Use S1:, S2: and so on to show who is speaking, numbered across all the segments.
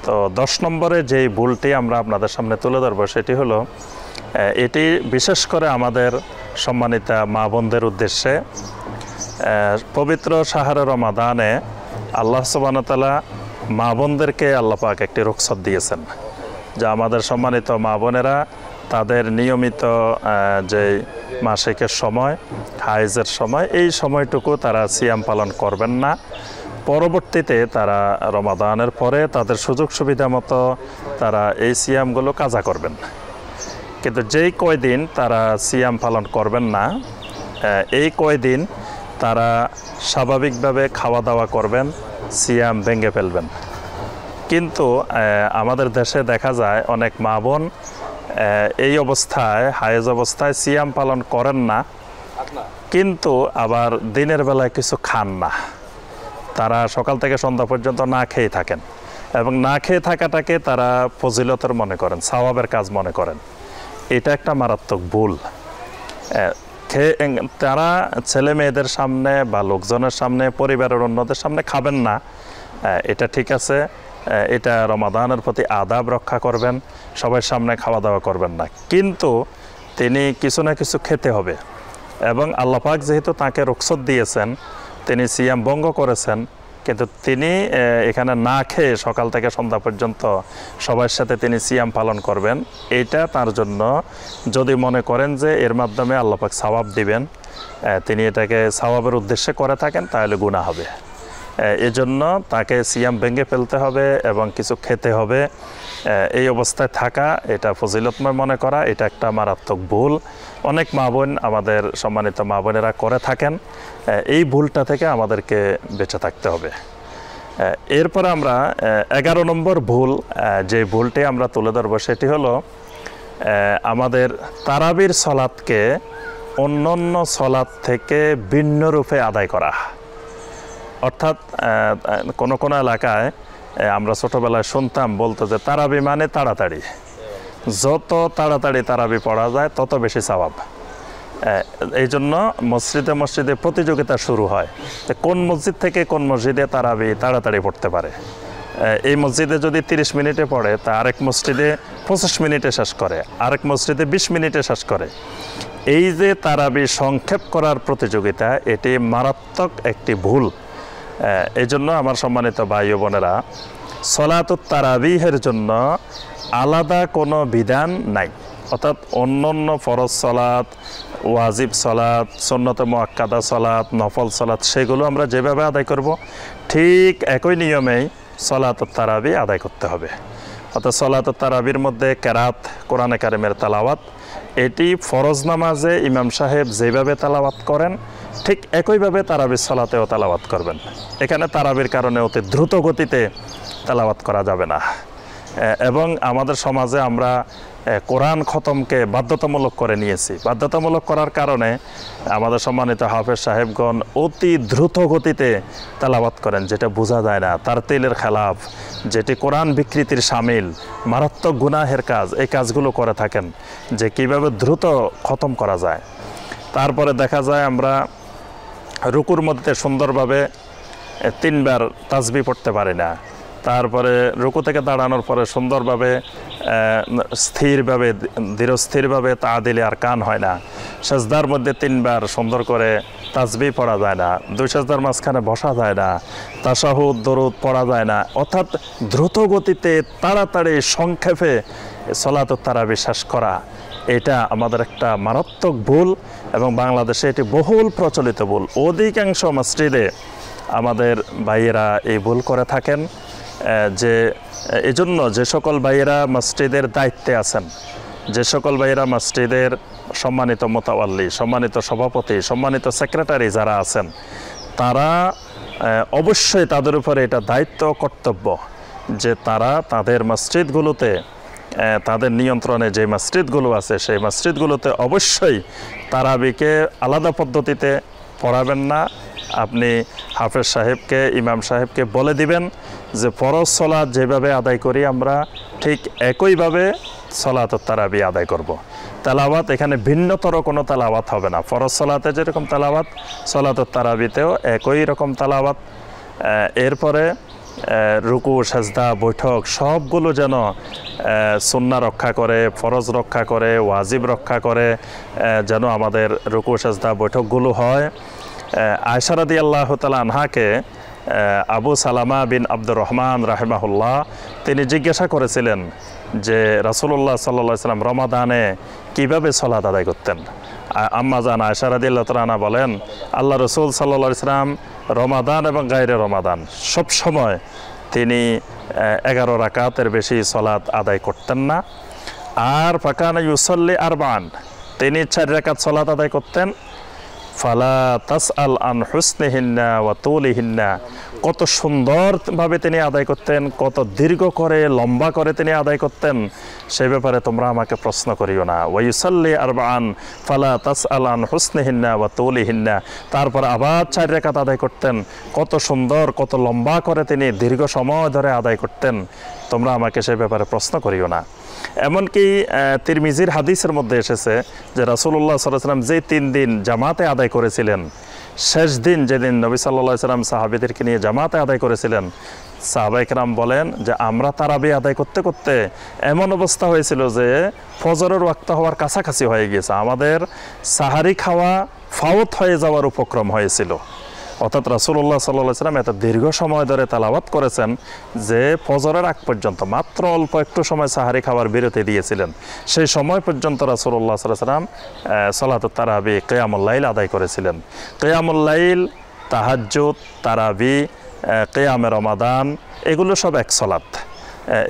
S1: তো 10 নম্বরে যেই ভুলটি আমরা আপনাদের সামনে তুলে ধরবো সেটি হলো এটি বিশেষ করে আমাদের সম্মানিতা মা বোনদের উদ্দেশ্যে। পবিত্র শাহরে রমাদানে আল্লাহ সুবহানাহু ওয়া তাআলা মা বোনদেরকে আল্লাহ পাক একটি রুখসত দিয়েছেন, যা আমাদের সম্মানিত মা বোনেরা তাদের নিয়মিত যে মাসিকের সময়, হাইজের সময়, এই সময়টুকু তারা সিয়াম পালন করবেন না। পরবর্তীতে তারা রমাদানের পরে তাদের সুযোগ সুবিধা মতো তারা এই সিয়ামগুলো কাজা করবেন। কিন্তু যেই কয়দিন তারা সিয়াম পালন করবেন না, এই কয়দিন তারা স্বাভাবিকভাবে খাওয়া দাওয়া করবেন, সিয়াম ভেঙে ফেলবেন। কিন্তু আমাদের দেশে দেখা যায় অনেক মা বোন এই অবস্থায়, হায়েজ অবস্থায় সিয়াম পালন করেন না, কিন্তু আবার দিনের বেলায় কিছু খান না। তারা সকাল থেকে সন্ধ্যা পর্যন্ত না খেয়ে থাকেন এবং না খেয়ে থাকাটাকে তারা ফজিলতের মনে করেন, সওয়াবের কাজ মনে করেন। এটা একটা মারাত্মক ভুল। তারা ছেলে মেয়েদের সামনে বা লোকজনের সামনে, পরিবারের অন্যদের সামনে খাবেন না, এটা ঠিক আছে। এটা রমাদানের প্রতি আদাব রক্ষা করবেন, সবার সামনে খাওয়া দাওয়া করবেন না, কিন্তু তিনি কিছু না কিছু খেতে হবে। এবং আল্লাহ পাক যেহেতু তাকে রুখসত দিয়েছেন, তিনি সিয়াম ভঙ্গ করেছেন, কিন্তু তিনি এখানে না খেয়ে সকাল থেকে সন্ধ্যা পর্যন্ত সবার সাথে তিনি সিয়াম পালন করবেন। এটা তার জন্য, যদি মনে করেন যে এর মাধ্যমে আল্লাহ পাক সওয়াব দিবেন, তিনি এটাকে সওয়াবের উদ্দেশ্যে করে থাকেন, তাহলে গুনাহ হবে। এজন্য তাকে সিয়াম ভেঙে ফেলতে হবে এবং কিছু খেতে হবে। এই অবস্থায় থাকা, এটা ফজিলতময় মনে করা, এটা একটা মারাত্মক ভুল। অনেক মা বোন, আমাদের সম্মানিত মা বোনেরা করে থাকেন। এই ভুলটা থেকে আমাদেরকে বেঁচে থাকতে হবে। এরপরে আমরা 11 নম্বর ভুল, যে ভুলটি আমরা তুলে ধরব সেটি হলো আমাদের তারাবির সলাতকে অন্যান্য সলাত থেকে ভিন্ন রূপে আদায় করা। অর্থাৎ কোনো কোনো এলাকায় আমরা ছোটোবেলায় শুনতাম, বলতো যে তারাবি মানে তাড়াতাড়ি, যত তাড়াতাড়ি তারাবি পড়া যায় তত বেশি সওয়াব। এই জন্য মসজিদে মসজিদে প্রতিযোগিতা শুরু হয় যে কোন মসজিদ থেকে কোন মসজিদে তারাবি তাড়াতাড়ি পড়তে পারে। এই মসজিদে যদি 30 মিনিটে পড়ে, তা আরেক মসজিদে 25 মিনিটে শেষ করে, আরেক মসজিদে 20 মিনিটে শেষ করে। এই যে তারাবি সংক্ষেপ করার প্রতিযোগিতা, এটি মারাত্মক একটি ভুল। এই জন্য আমার সম্মানিত ভাই ও বোনেরা, সলাতুত তারাবিহের জন্য আলাদা কোনো বিধান নাই। অর্থাৎ অন্যান্য ফরজ সলাত, ওয়াজিব সলাত, সুন্নতে মুআক্কাদা সলাত, নফল সলাত, সেগুলো আমরা যেভাবে আদায় করব, ঠিক একই নিয়মেই সলাতুত তারাবি আদায় করতে হবে। অর্থাৎ সলাতুত তারাবির মধ্যে কেরাত, কোরআনে কারিমের তেলাওয়াত, এটি ফরজ নামাজে ইমাম সাহেব যেভাবে তেলাওয়াত করেন, ঠিক একইভাবে তারাবির সলাতেও তেলাওয়াত করবেন। এখানে তারাবির কারণে অতি দ্রুত গতিতে তেলাওয়াত করা যাবে না। এবং আমাদের সমাজে আমরা কোরআন খতমকে বাধ্যতামূলক করে নিয়েছি। বাধ্যতামূলক করার কারণে আমাদের সম্মানিত হাফেজ সাহেবগণ অতি দ্রুত গতিতে তেলাওয়াত করেন, যেটা বোঝা যায় না, তারতিলের খেলাফ, যেটি কোরআন বিকৃতির শামিল, মারাত্মক গুনাহের কাজ। এই কাজগুলো করে থাকেন যে কিভাবে দ্রুত খতম করা যায়। তারপরে দেখা যায় আমরা রুকুর মধ্যে সুন্দরভাবে 3 বার তাসবিহ পড়তে পারি না। তারপরে রুকু থেকে দাঁড়ানোর পরে সুন্দরভাবে স্থিরভাবে, ধীরস্থিরভাবে তাআদিলে আরকান হয় না। সেজদার মধ্যে 3 বার সুন্দর করে তাসবিহ পড়া যায় না। 2 সেজদার মাঝখানে বসা যায় না। তাশাহুদ, দরুদ পড়া যায় না। অর্থাৎ দ্রুত গতিতে তাড়াতাড়ি সংক্ষেপে সলাতুত তারাবি শেষ করা, এটা আমাদের একটা মারাত্মক ভুল এবং বাংলাদেশে এটি বহুল প্রচলিত ভুল। অধিকাংশ মসজিদে আমাদের ভাইয়েরা এই ভুল করে থাকেন। যে এজন্য যে সকল ভাইয়েরা মসজিদের দায়িত্বে আছেন, যে সকল ভাইয়েরা মসজিদের সম্মানিত মোতাওয়াল্লি, সম্মানিত সভাপতি, সম্মানিত সেক্রেটারি যারা আছেন, তারা অবশ্যই তাদের উপরে এটা দায়িত্ব, কর্তব্য যে তারা তাদের মসজিদগুলোতে, তাদের নিয়ন্ত্রণে যে মসজিদগুলো আছে, সেই মসজিদগুলোতে অবশ্যই তারাবিকে আলাদা পদ্ধতিতে পড়াবেন না। আপনি হাফেজ সাহেবকে, ইমাম সাহেবকে বলে দিবেন যে ফরজ সলাত যেভাবে আদায় করি আমরা, ঠিক একইভাবে সলাতুত তারাবি আদায় করব। তেলাওয়াত এখানে ভিন্নতর কোনো তেলাওয়াত হবে না। ফরজ সলাতে যেরকম তেলাওয়াত, সলাতুত তারাবিতেও একই রকম তেলাওয়াত। এরপরে রুকু সাজদা বৈঠক সবগুলো যেন সুন্নাহ রক্ষা করে, ফরজ রক্ষা করে, ওয়াজিব রক্ষা করে, যেন আমাদের রুকু সাজদা বৈঠকগুলো হয়। আয়েশা রাদিয়াল্লাহু তাআলা আনহাকে আবু সালামা বিন আব্দুর রহমান রাহিমাহুল্লাহ তিনি জিজ্ঞাসা করেছিলেন যে রাসূলুল্লাহ সাল্লাল্লাহু আলাইহি ওয়াসাল্লাম রমাদানে কিভাবে সালাত আদায় করতেন। আম্মা জান আয়েশা রাদিয়াল্লাহু তাআলা আনহা বলেন, আল্লাহ রাসূল সাল্লাল্লাহু আলাইহি ওয়াসাল্লাম রমাদান এবং গায়রে রমাদান সব সময় তিনি 11 রাকাতের বেশি সালাত আদায় করতেন না। আর ফাকানা ইউসাল্লি আরবান, তিনি 4 রাকাত সালাত আদায় করতেন। ফালা তাসআল আন হুসনিহিন্না ওয়া তুলিহিন্না, কত সুন্দরভাবে তিনি আদায় করতেন, কত দীর্ঘ করে লম্বা করে তিনি আদায় করতেন, সে ব্যাপারে তোমরা আমাকে প্রশ্ন করিও না। ওয়া ইউসাল্লি আরবান ফালা তাসআল আন হুসনিহিন্না ওয়া তুলিহিন্না, তারপর আবার 4 রাকাত আদায় করতেন, কত সুন্দর কত লম্বা করে তিনি দীর্ঘ সময় ধরে আদায় করতেন, তোমরা আমাকে সে ব্যাপারে প্রশ্ন করিও না। এমনকি তিরমিজির হাদিসের মধ্যে এসেছে যে রাসূলুল্লাহ সাল্লাল্লাহু আলাইহি ওয়াসাল্লাম যে 3 দিন জামাতে আদায় করেছিলেন, শেষ দিন যেদিন নবী সাল্লাল্লাহু আলাইহি ওয়াসাল্লাম সাহাবীদেরকে নিয়ে জামাতে আদায় করেছিলেন, সাহাবায়ে কেরাম বলেন যে আমরা তারাবি আদায় করতে করতে এমন অবস্থা হয়েছিল যে ফজরের ওয়াক্ত হওয়ার কাছাকাছি হয়ে গিয়েছে, আমাদের সাহারি খাওয়া ফাওত হয়ে যাওয়ার উপক্রম হয়েছিল। অর্থাৎ রাসূলুল্লাহ সাল্লাল্লাহু আলাইহি ওয়াসাল্লাম এত দীর্ঘ সময় ধরে তেলাওয়াত করেছেন যে ফজরের আগ পর্যন্ত মাত্র অল্প একটু সময় সাহারি খাওয়ার বিরতি দিয়েছিলেন, সেই সময় পর্যন্ত রাসূলুল্লাহ সাল্লাল্লাহু আলাইহি ওয়াসাল্লাম সালাতুত তারাবি কিয়ামুল লাইল আদায় করেছিলেন। কিয়ামুল লাইল, তাহাজ্জুদ, তারাবি, কিয়ামে রমাদান এগুলো সব এক সালাত।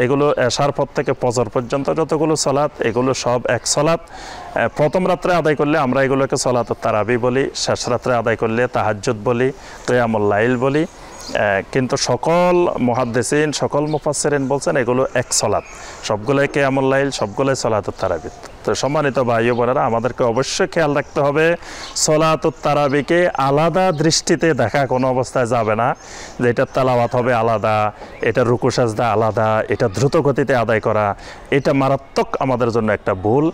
S1: এগুলো এশার পর থেকে ফজর পর্যন্ত যতগুলো সালাত এগুলো সব এক সালাত। প্রথম রাত্রে আদায় করলে আমরা এগুলোকে সালাতুত তারাবি বলি, শেষ রাত্রে আদায় করলে তাহাজ্জুদ বলি, কিয়ামুল লাইল বলি। কিন্তু সকল মুহাদ্দিসিন সকল মুফাসসিরিন বলছেন এগুলো এক সালাত, সবগুলোই কিয়ামুল লাইল, সবগুলোই সালাতুত তারাবি। তো সম্মানিত ভাই ও বোনেরা, আমাদেরকে অবশ্যই খেয়াল রাখতে হবে সালাতুত তারাবিকে আলাদা দৃষ্টিতে দেখা কোনো অবস্থায় যাবে না, যে এটা তেলাওয়াত হবে আলাদা, এটা রুকু সাজদা আলাদা, এটা দ্রুত গতিতে আদায় করা, এটা মারাত্মক আমাদের জন্য একটা ভুল।